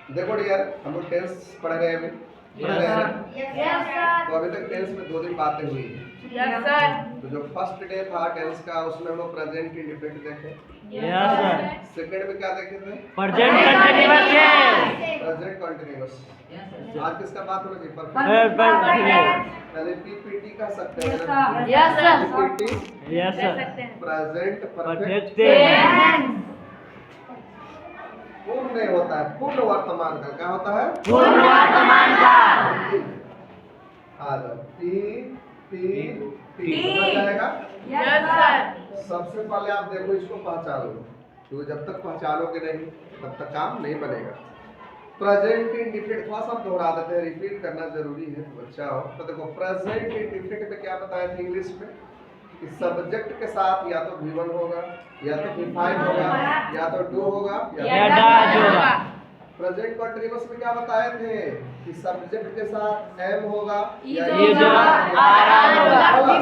देखो डियर, हम लोग टेंस पढ़ रहे हैं अभी, पढ़ रहे हैं। तो अभी तक टेंस में 2 दिन बातें हुई हैं। Yes sir. तो जो फर्स्ट डे था टेंस का, उसमें हम लोग प्रेजेंट इंडिफिनिट देखे। Yes sir. सेकंड में क्या देखे थे? Present continuous tense. Present continuous. आज किसका बात होगी? परफेक्ट। पहले पीपीटी कह सकते हैं ना? Yes sir. PPT yes sir. Present perfect tense. पूर्ण नहीं होता है, पूर्ण वर्तमान का क्या होता है? पूर्ण वर्तमान काल। आ जाओ, टी टी टी टी। समझ जाएगा। Yes sir. सबसे पहले आप देखो, इसको पहचान लो, क्योंकि जब तक पहचानोगे नहीं तब तक काम नहीं बनेगा। प्रेजेंट इंडिफिनिट थोड़ा सा दोहरा देते हैं, रिपीट करना जरूरी है बच्चा हो। तो देखो, प्रेजेंट इंडिफिनिट में क्या बताया था इंग्लिश में कि सब्जेक्ट के साथ या तो V1 होगा, या तो V5 होगा, या तो डू होगा, या डाज होगा। प्रेजेंट कंटीन्यूअस में क्या बताए थे कि सब्जेक्ट के साथ एम होगा, या ये जो आराम होगा।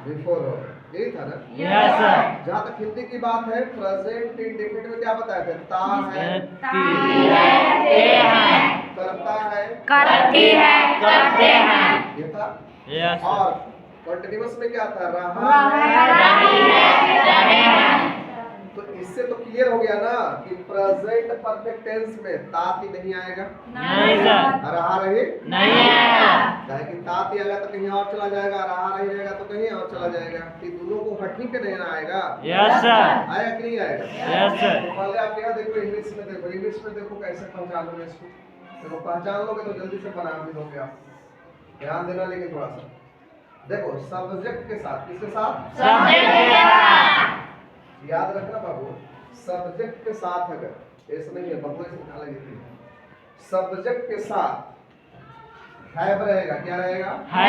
बिफोर होगा। यही था ना? Yes sir. जहाँ तक हिंदी की बात है, प्रेजेंट इंडिफिनिट में क्या बताया था? ता है, करता है, करती है, करते हैं। ये था। यस और कंटीन्यूअस में क्या था? रहा है। तो इससे तो क्लियर हो गया ना कि प्रेजेंट परफेक्ट टेंस में तात ही नहीं आएगा। नहीं सर। रहा रहे नहीं आएगा। चाहे कि तात ही आएगा तो कहीं और चला जाएगा, रहा रही रहेगा तो कहीं और चला जाएगा। ये दोनों को हट के नहीं ना आएगा। Yes sir. आएगा कि नहीं आएगा? Yes sir. तो पहले आप यहाँ देखो, इंग्लिश में देखो, इंग्लिश में देखो कैसे पहचानोगे इसको। देखो, पहचान लोगे तो जल्दी से बना भी दोगे आप। ध्यान देना लेकिन थोड़ा सा। देखो, सब्जेक्ट के साथ, किसके साथ? सब्जेक्ट के साथ। याद रखना बाबू, सब्जेक्ट के साथ अगर ऐसा नहीं है, बाबू ऐसे निकाला जाती है। सब्जेक्ट के साथ हैव रहेगा, क्या रहेगा? है।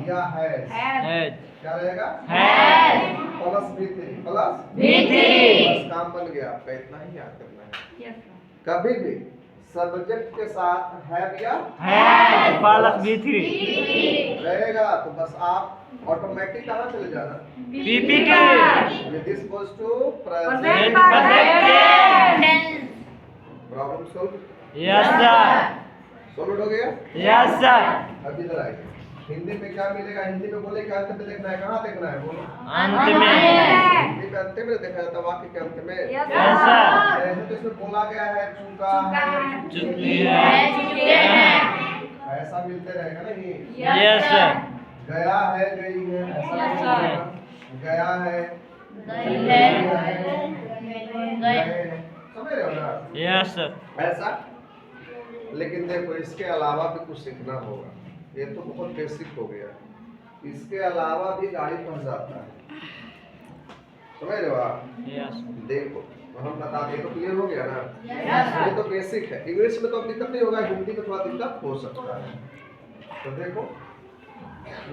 या हैज। है। क्या रहेगा? है। Plus V3, plus V3। बस काम बन गया आपका, इतना ही याद करना है। कभी भी सब्जेक्ट के साथ हैव या है प्लस V3 रहेगा तो बस आप ऑटोमेटिक कहाँ चले जाना? PP के this goes to present present perfect tense. Problem solve. Yes sir. Solve हो गया? Yes sir. अब इधर आइए, हिंदी में क्या मिलेगा? हिंदी में बोले क्या अंत में देखना है? कहाँ देखना है? बोलो। अंत में। हिंदी में अंत में देखा जाता है, वाक्य के अंत में। Yes sir. जैसे तो इसमें बोला गया है चुका है, चुकी है, चुके हैं। ऐसा मिलते रहेगा ना ये। Yes sir. गया है, गई है, ऐसा Yes, मिलेगा। sir. गया है, गई गए है, हैं, गए। गए हैं। समझ रहे हो ना? Yes sir. ऐसा। लेकिन देखो, इसके अलावा भी कुछ सीखना होगा। ये तो बहुत बेसिक हो गया। इसके अलावा भी गाड़ी फंस जाता है। समझ रहे हो आप? यस। देखो, तो हम बता दें तो क्लियर हो गया ना? Yes, sir. ये तो बेसिक है। इंग्लिश में तो अब दिक्कत नहीं होगा, हिंदी में थोड़ा दिक्कत हो सकता है। तो देखो,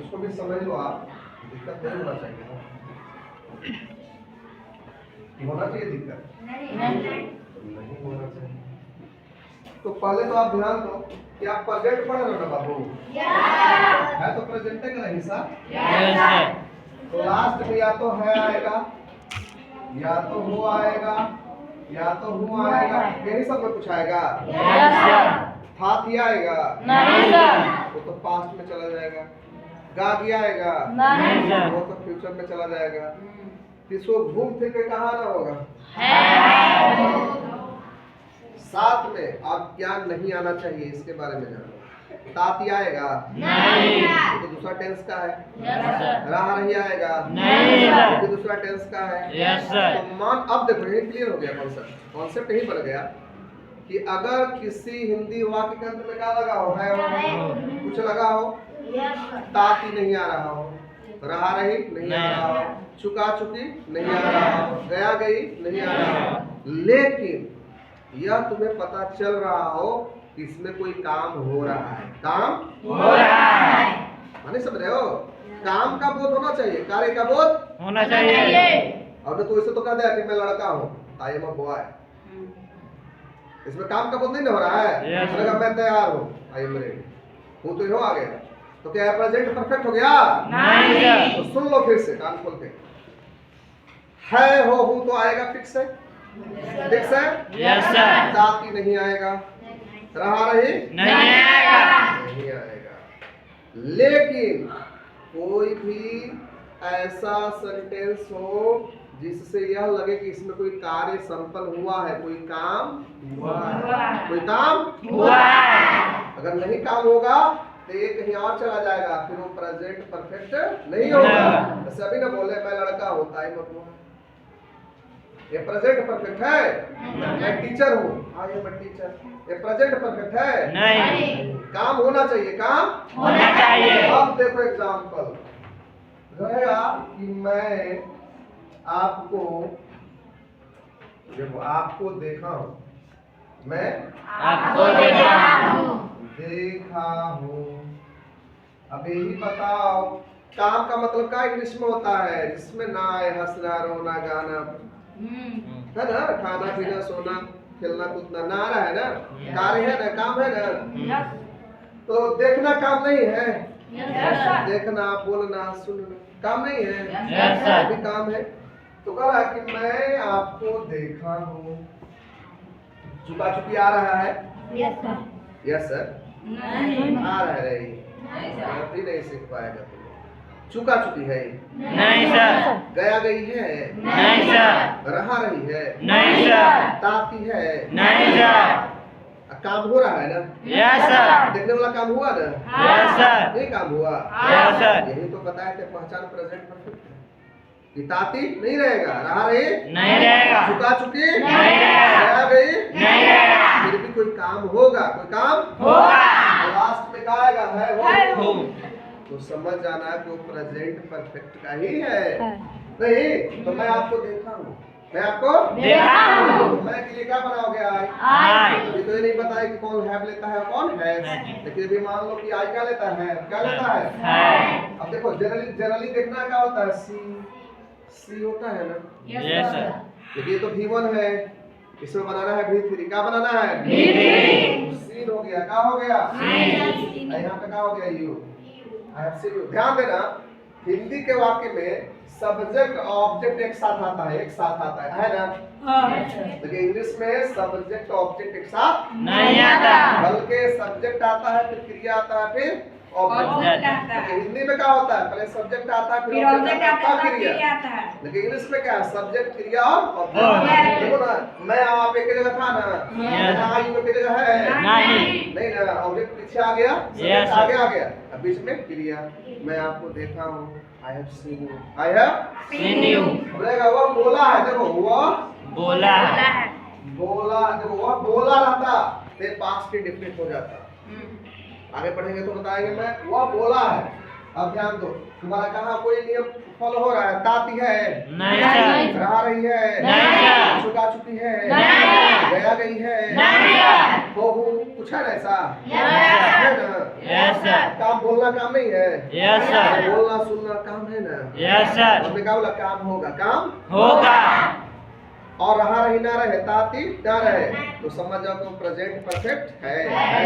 उसको भी समझ लो आप, दिक्कत नहीं होना चाहिए। होना चाहिए दिक्कत? नहीं होना चाहिए। तो पहले तो आप ध्यान दो कि आप प्रेजेंट पढ़ रहे हो ना बाबू? है तो प्रेजेंट का हिस्सा। Yes sir. तो लास्ट में या तो है आएगा, या तो हो आएगा, या तो हूँ आएगा। यही सब में कुछ आएगा? Yes sir. था थी आएगा? नहीं सर। वो तो पास्ट में चला जाएगा। गा गया आएगा? नहीं सर। वो तो फ्यूचर में चला जाएगा। इसको घूम फिर के कहाँ ना होगा? साथ में आप ज्ञान नहीं आना चाहिए, इसके बारे में जानो। ताती आएगा? नहीं। तो दूसरा टेंस का है। Yes sir. रहा रही आएगा? नहीं सर। तो दूसरा टेंस का है। Yes sir. तो मान, अब देखो ये क्लियर हो गया कॉन्सेप्ट। कॉन्सेप्ट यही बन गया कि अगर किसी हिंदी वाक्य के अंत में क्या लगा हो, है कुछ लगा हो, ताती नहीं आ रहा हो, रहा रही नहीं आ रहा हो, चुका चुकी नहीं आ रहा हो, गया गई नहीं आ रहा हो, लेकिन यह तुम्हें पता चल रहा हो कि इसमें कोई काम हो रहा है। काम हो रहा है। माने समझ रहे हो? काम का बोध होना चाहिए, कार्य का बोध होना चाहिए। और तो इसे तो कह दिया कि मैं लड़का हूँ, आई एम अ बॉय। इसमें काम का बोध नहीं हो रहा है। Yes. लगा मैं तैयार हूँ, आई एम रेडी हूँ, तो हो आ गया। तो क्या प्रेजेंट परफेक्ट हो गया? नहीं सर। तो सुन लो फिर से कान खोल के। है हो हूँ तो आएगा फिक्स है। ठीक सर? Yes sir. ताती नहीं आएगा, रहा रही नहीं आएगा। नहीं आएगा। लेकिन कोई भी ऐसा सेंटेंस हो जिससे यह लगे कि इसमें कोई कार्य संपन्न हुआ है, कोई काम हुआ है, कोई काम हुआ है। अगर नहीं काम होगा तो ये कहीं और चला जाएगा, फिर वो प्रेजेंट परफेक्ट नहीं होगा। जैसे अभी ना बोले मैं लड़का होता है मतलब ये प्रेजेंट परफेक्ट है। मैं टीचर हूँ, हाँ ये मैं टीचर, ये प्रेजेंट परफेक्ट है नहीं। काम होना चाहिए, काम होना चाहिए। अब देखो एग्जाम्पल रहेगा कि मैं आपको, देखो आपको देखा हूँ, मैं आपको देखा हूँ। देखा हूँ। अब यही बताओ काम का मतलब क्या इंग्लिश में होता है, जिसमें ना आए हंसना रोना गाना है ना, खाना पीना सोना खेलना कूदना, ना आ रहा है ना, कार्य है ना, काम है ना। तो देखना काम नहीं है, देखना बोलना सुनना काम नहीं है, यस सर। ये भी काम है। तो कहा कि मैं आपको देखा हूँ, चुका चुकी आ रहा है, यस सर आ रहा है, नहीं नहीं सीख पाएगा तुम, चुका चुकी है, नहीं सर। गया गई है, नहीं सर। रहा रही है, नहीं सर। ताती है, नहीं सर। काम हो रहा है ना, यस सर। देखने वाला काम हुआ ना, यस सर। नहीं काम हुआ, यस सर। यही तो बताए थे पहचान प्रेजेंट परफेक्ट है। कि ताती नहीं रहेगा, रहा रही नहीं रहेगा। चुका चुकी नहीं रहेगा। गया गई नहीं रहेगा। फिर भी कोई काम होगा, कोई काम होगा। लास्ट में क्या आएगा, है हो। तो समझ जाना कि वो प्रेजेंट परफेक्ट का ही है। नहीं तो मैं आपको देखा हूँ, मैं आपको देखा हूँ। तो मैं के लिए क्या बनाओगे आई? आई। अभी तो ये नहीं बताया कि कौन हैव लेता है और कौन है, लेकिन अभी मान लो कि आई क्या लेता है, क्या लेता है? है। अब देखो जनरली देखना क्या होता है, सी होता है ना, यस सर। लेकिन ये तो V1 है, इसमें बनाना है V3, क्या बनाना है? V3। सीन हो गया, क्या हो गया? यहाँ पे क्या हो गया? You. I have seen you. ध्यान देना हिंदी के वाक्य में सब्जेक्ट ऑब्जेक्ट एक साथ आता है ना? लेकिन इंग्लिश में सब्जेक्ट ऑब्जेक्ट एक साथ नहीं आता। बल्कि सब्जेक्ट आता है, फिर क्रिया आता है, फिर ऑब्जेक्ट आता है। हिंदी में क्या होता है, पहले सब्जेक्ट आता है, फिर ऑब्जेक्ट आता है, क्रिया। लेकिन इंग्लिश में क्या है, सब्जेक्ट क्रिया और ऑब्जेक्ट। देखो ना, मैं आप एक जगह था ना, यहाँ यू एक जगह है नहीं ना, ऑब्जेक्ट पीछे आ गया, सब्जेक्ट आगे आ गया, अब बीच में क्रिया। मैं आपको देखा हूँ, I have seen you, I have seen you. बोलेगा वो बोला है, देखो वो बोला। बोला, देखो वो बोला रहता फिर पास्ट के डिफरेंट हो जाता। आगे पढ़ेंगे तो बताएंगे। मैं वह बोला है। अब ध्यान दो, तुम्हारा कहाँ कोई नियम फॉलो हो रहा है? ताती है नहीं सर। रहा रही है नहीं सर। चुका चुकी है नहीं। गया गई है नहीं सर। हो कुछ है ना ऐसा? यस है ना? Yes sir. काम बोलना काम नहीं है? Yes sir. बोलना सुनना काम है ना? Yes sir. हमने कहा बोला काम होगा, काम होगा। और रहा रही ना रहे, ताती ना रहे, तो समझ जाओ कि प्रेजेंट परफेक्ट है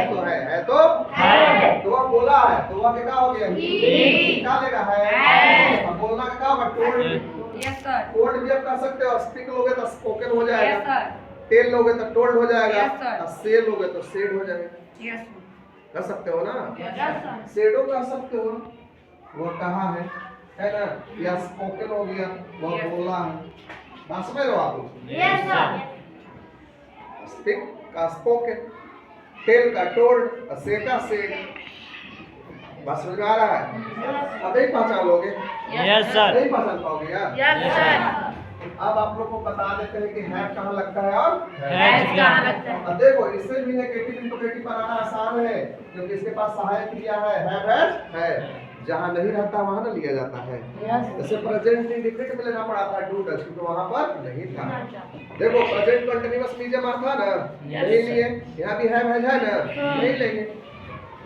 तो है तो है। तो वह बोला है, तो वह क्या हो गया? क्या लेगा है? अब बोलना का क्या होगा? टोल्ड। टोल्ड भी आप कर सकते हो, स्पीक लोगे तो स्पोकन हो जाएगा, टेल लोगे तो टोल्ड हो जाएगा, और से लोगे तो सेड हो जाएगा। कर सकते हो ना? सेडो कर सकते हो, वो कहा है ना? या स्पोकन हो गया, वह बोला है। बात समझ रहे हो आप? स्पीक का स्पोकन, टेल का टोल्ड, से का सेड। बात समझ में आ रहा है? अब नहीं पहचान लोगे? Yes sir. नहीं पहचान पाओगे यार? अब आप लोग को बता देते हैं कि हैव कहाँ लगता है और अब देखो इससे भी नेगेटिव इंटरोगेटिव बनाना आसान है, क्योंकि इसके पास सहायक क्रिया है। जहाँ नहीं रहता वहाँ ना लिया जाता है। जैसे प्रेजेंट इंडिकेट में लेना पड़ा था डू डज, क्योंकि वहाँ पर नहीं था। देखो प्रेजेंट कंटीन्यूअस मीडियम था ना, नहीं लिए। यहाँ भी है ना, नहीं लेंगे।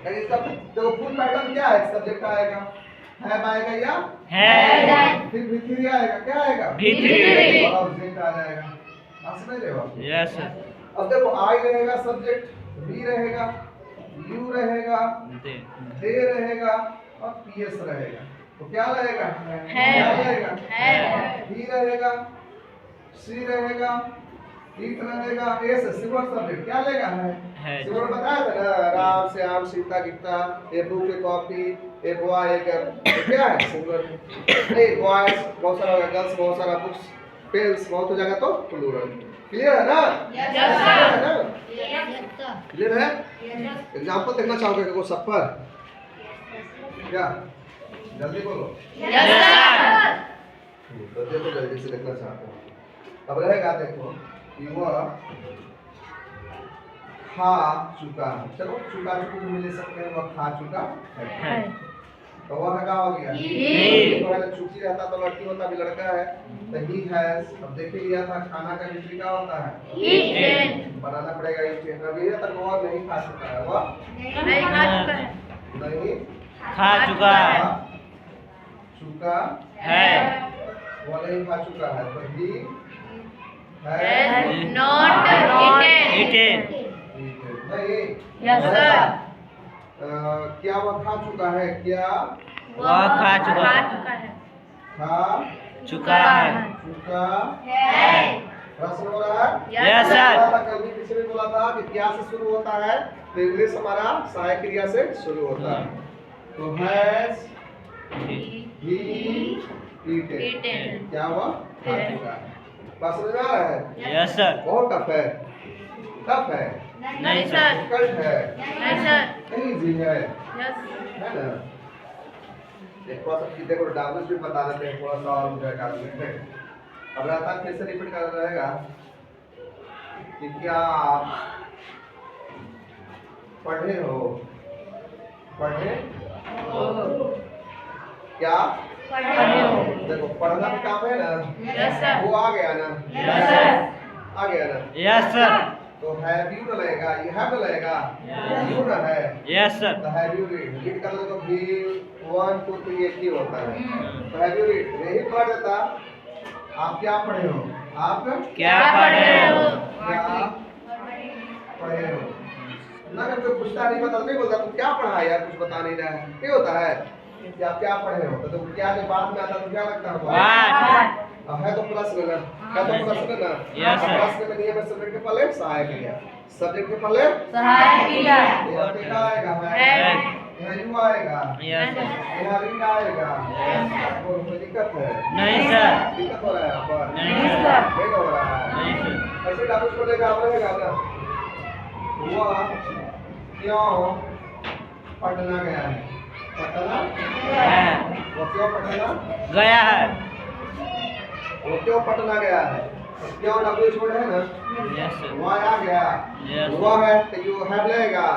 लेकिन इसका देखो फुल पैटर्न क्या है? सब्जेक्ट आएगा, हैव आएगा या है। फिर V3 आएगा, क्या आएगा? V3 और ऑब्जेक्ट आ जाएगा। आप समझ रहे हो? Yes sir. अब देखो आई रहेगा सब्जेक्ट, बी रहेगा, यू रहेगा, दे रहेगा और पीएस रहेगा। तो क्या रहेगा? क्या रहेगा? बी रहेगा, सी रहेगा, कितना रहेगा ए से सिंगुलर सब्जेक्ट क्या लेगा है। सिंगुलर बताया था ना, Ram Shyam Sita Gita, a book a copy, a boy a girl, ये क्या है सिंगुलर। ए बॉयज बहुत सारा होगा, गर्ल्स बहुत सारा, बुक्स पेन्स बहुत हो जाएगा तो प्लूरल। क्लियर है ना? Yes, sir. क्लियर है? एग्जांपल देखना चाहोगे देखो सब पर क्या? जल्दी बोलो। Yes, sir. तो देखो जल्दी से देखना चाहते हो। अब रहेगा देखो कि वह खा चुका है। चलो चुका चुकी भी ले सकते हैं, वह खा चुका है। तो वह क्या हो गया? He. तो पहले चुकी रहता तो लड़की होता, भी लड़का है तो ही हैज। अब देख लिया था खाना का विपरीत क्या होता है? Eaten. बनाना पड़ेगा eaten। अभी तक वह नहीं खा चुका है, वह नहीं खा चुका है। नहीं खा चुका है। खा चुका है। वो नहीं खा चुका है तो ही Has है not eaten. Eaten. नहीं Yes, sir. क्या वह खा चुका है? क्या वह खा चुका है। खा चुका है। चुका है। प्रश्न हो रहा है? Yes, sir. कल भी किसी ने बोला था कि क्या से शुरू होता है तो इंग्लिश हमारा सहायक क्रिया से शुरू होता है। तो हैज ही ईटेन, Eaten. क्या हुआ? खा चुका है। बात समझ में आ रहा है? Yes sir. बहुत टफ है, टफ है, नहीं सर। डिफिकल्ट है, नहीं सर। नहीं इजी है Yes. ना? एक थोड़ा सा देखो डाउनलोड भी बता देते हैं, थोड़ा सा और मुझे कर लेते हैं। अब रहता फिर से रिपीट कर रहेगा कि क्या आप पढ़े हो? पढ़े क्या? देखो पढ़ना भी काम है ना, Yes, sir. वो आ गया ना, Yes, sir. आ गया ना। Yes sir. तो हैव यू ना लगेगा, you have ना लगेगा, you ना है यस सर। तो हैव यू रीड कर लो तो भी 1 2 3 एक ही होता है। तो हैव यू रीड नहीं पढ़ देता। आप क्या पढ़े हो? आप क्या पढ़े हो? क्या पढ़े हो? ना जब कोई पूछता नहीं बता नहीं बोलता तुम क्या पढ़ा है यार, कुछ बता नहीं रहा है, नहीं होता है कि आप क्या पढ़े हो। तो क्या के बाद में आता तो क्या लगता है? What? अब है तो प्रश्न ना, है तो प्रश्न ना। Yes, sir. प्रश्न में नियम है सब्जेक्ट के पहले सहायक क्रिया, सब्जेक्ट के पहले सहायक क्रिया। यहाँ पे क्या आएगा? है यहाँ यू आएगा, यस सर। यहाँ रीड आएगा। और कोई दिक्कत है? नहीं सर। दिक्कत हो रहा है यहाँ पर? नहीं सर। नहीं हो रहा है। नहीं सर। ऐसे डाउट पड़ेगा आप रहेगा ना। वह क्यों पटना गया है? पटना है। वो क्यों पटना गया है। वो क्यों पटना गया है? तो क्यों डब्ल्यू छोड़ है ना, यस सर। वह आ गया। Yes. वह है तो यू हैव लगेगा,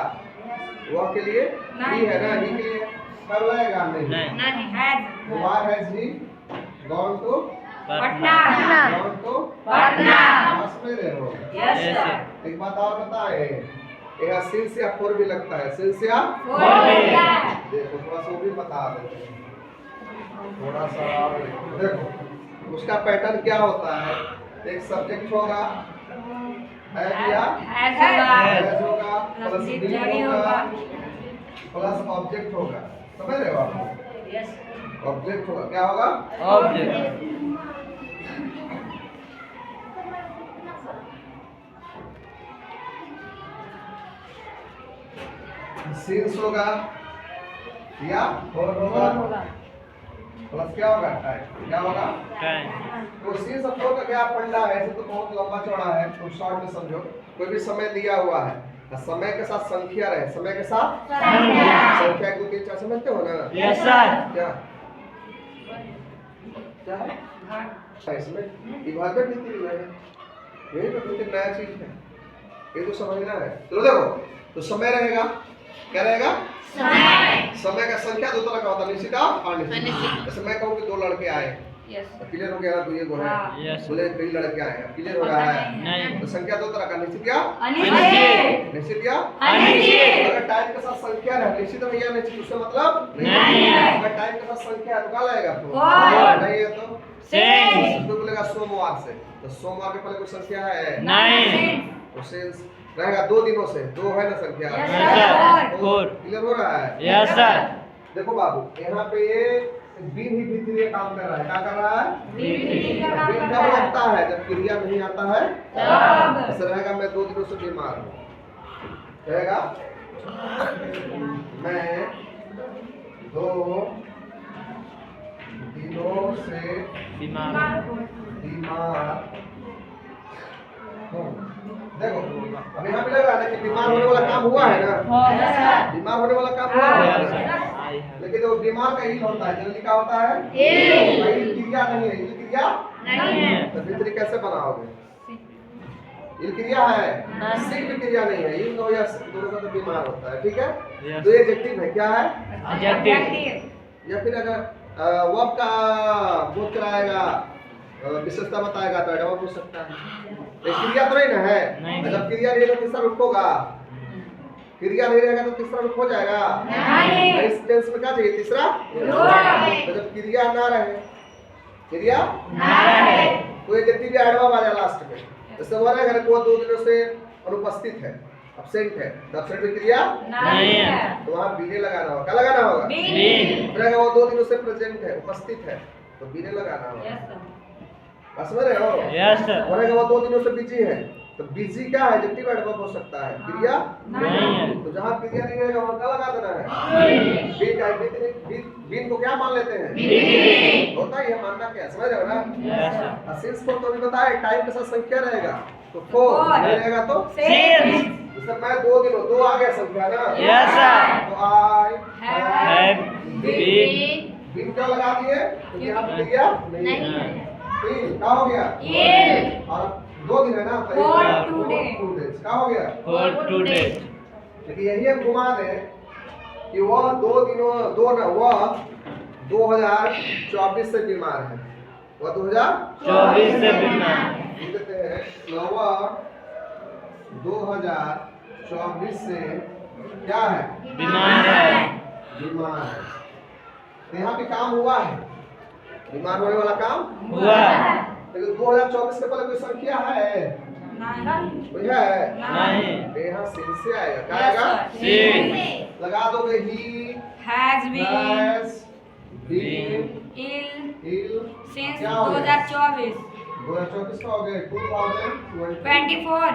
वह के लिए ही है ना, ही के लिए हैव लगेगा नहीं। नहीं। नहीं। Why has he gone to Patna. gone to Patna. बस में रहे हो। Yes sir. एक बात और बताए, यहाँ सिंस या फोर भी लगता है, सिंस या देखो थोड़ा सा वो भी बता देते हैं, थोड़ा सा और देखो उसका पैटर्न क्या होता है। एक सब्जेक्ट होगा, है या हैज होगा, प्लस बी होगा, प्लस ऑब्जेक्ट होगा। समझ रहे हो आप? ऑब्जेक्ट होगा, क्या होगा? ऑब्जेक्ट। सिंस होगा या फोर होगा, प्लस क्या होगा? टाइम। क्या होगा? टाइम। तो सिंस और फोर का क्या फंडा है? ऐसे तो बहुत लंबा चौड़ा है, तो शॉर्ट में समझो। कोई भी समय दिया हुआ है, समय के साथ संख्या रहे, समय के साथ संख्या 1 2 3 4 समझते हो ना? Yes sir. क्या क्या है इसमें? विभाजन नीति है, यही तो कुछ नया चीज है, ये तो समझना है। चलो देखो, तो समय रहेगा, क्या रहेगा? समय का संख्या दो तरह का होता है, निश्चित और अनिश्चित। जैसे मैं कहूँ कि 2 लड़के आए, क्लियर हो गया ना? 2 ये गो है, यस। बोले 3 लड़के आए, क्लियर हो रहा है? नहीं। तो संख्या 2 तरह का, निश्चित या अनिश्चित। निश्चित या अनिश्चित। अगर टाइम के साथ संख्या है, निश्चित है या निश्चित, उससे मतलब नहीं। अगर टाइम के साथ संख्या है तो क्या लगेगा? फोर। नहीं है तो सेंस। तो बोलेगा सोमवार से, तो सोमवार के पहले कोई संख्या है? नहीं। तो सेंस रहेगा 2 दिनों से, 2 है ना संख्या? Yes, sir. 4. क्लियर हो रहा है? Yes sir. देखो बाबू, यहाँ पे बीन ही भीतरी काम कर रहा है। क्या कर रहा है? बीन का काम बीन कर कब रहा है। लगता है? जब क्रिया नहीं आता है तब। ऐसा रहेगा मैं 2 दिनों से बीमार हूँ, रहेगा मैं 2 दिनों से बीमार बीमार हूँ। देखो अब यहाँ पे लग रहा है ना कि बीमार होने वाला काम हुआ है ना, बीमार होने वाला काम हुआ है ना? लेकिन जो बीमार का इल होता है, जल्दी क्या होता है? इल क्रिया नहीं है, इल क्रिया नहीं है। तो भीतरी कैसे बनाओगे? इल क्रिया है, सिर्फ क्रिया नहीं है, इल हो या सिर्फ दोनों का तो बीमार होता है। ठीक है, तो ये एडजेक्टिव है। क्या है? या फिर अगर वर्ब का बोध कराएगा, विशेषता बताएगा तो एडवर्ब हो सकता है। ये क्रिया तो नहीं ना है, जब क्रिया नहीं रहेगा तीसरा रूप होगा, क्रिया नहीं रहेगा तो तीसरा रूप हो जाएगा। इस टेंस में क्या चाहिए? तीसरा तो जब क्रिया ना रहे, क्रिया तो एडजेक्टिव या एडवर्ब आ जाए लास्ट में। जैसे बोला अगर कोई 2 दिनों से अनुपस्थित है, एब्सेंट है, तो एब्सेंट में क्रिया नहीं है। तो वहां बीने लगाना होगा। क्या लगाना होगा? फिर अगर वो 2 दिनों से प्रेजेंट है, उपस्थित है, तो बीने लगाना होगा। समझ रहे हो? Yes sir. और अगर वो 2 दिनों से बिजी है, तो बिजी क्या है? एडजेक्टिव एडवर्ब हो सकता है, क्रिया नहीं है। तो जहां क्रिया नहीं रहेगा वहां क्या लगा देना है? बीन का बीन को क्या मान लेते हैं? होता है, ये मानना क्या है? समझ रहे हो ना? Yes sir. सिंस को तो भी बताए टाइम के साथ संख्या रहेगा, तो 4 नहीं रहेगा तो जैसे मैं 2 दिनों 2 आ गया संख्या ना। Yes sir. तो आई हैव बीन बीन क्या लगा दिए? तो यहाँ पे क्रिया नहीं है। तीन क्या हो गया? और 2 दिन है ना, तो For 2 today। days क्या हो गया? For today. लेकिन यही हम घुमा दें कि वह 2 दिनों वह 2024 से बीमार है। वह 24 से बीमार। लिख देते हैं, वह 2024 से क्या है? बीमार है। बीमार है। तो यहाँ पे काम हुआ है, बीमार होने वाला काम हुआ। लेकिन 2024 के पहले कोई संख्या है? कोई है? नहीं। तो यहाँ सिन से आएगा। क्या आएगा? Sin। लगा दोगे ही Has been has been ill ill since क्या हो गया? 2024 2024 का हो गया 2024 24।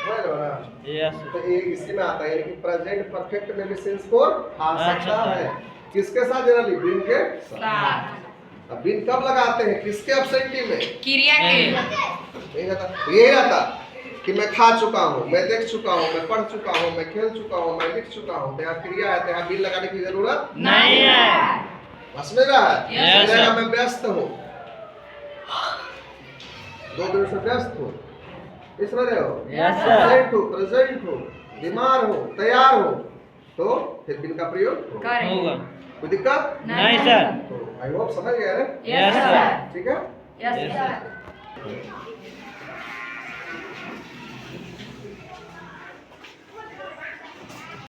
समझ रहे हो ना? यस तो ये इसी में आता है, यानी कि प्रेजेंट परफेक्ट में भी सिंस फोर आ सकता है। किसके साथ? जनरली बीन के साथ। अब बीन कब लगाते हैं? किसके एब्सेंटी में? क्रिया के यही रहता कि मैं खा चुका हूँ, मैं देख चुका हूँ, मैं पढ़ चुका हूँ, मैं खेल चुका हूँ, मैं लिख चुका हूँ। तो यहाँ क्रिया है, तो यहाँ बीन लगाने की जरूरत नहीं है। बस में रहा है। Yes, sir। मैं व्यस्त हूँ, 2 दिन से व्यस्त हूँ, इसमें रहे हो। Yes, sir। प्रेजेंट हो, बीमार हो, तैयार हो, तो फिर बिन का प्रयोग होगा। होगा। कोई दिक्कत? नहीं सर। तो आई होप समझ गए ना? Yes sir. ठीक है? Yes sir.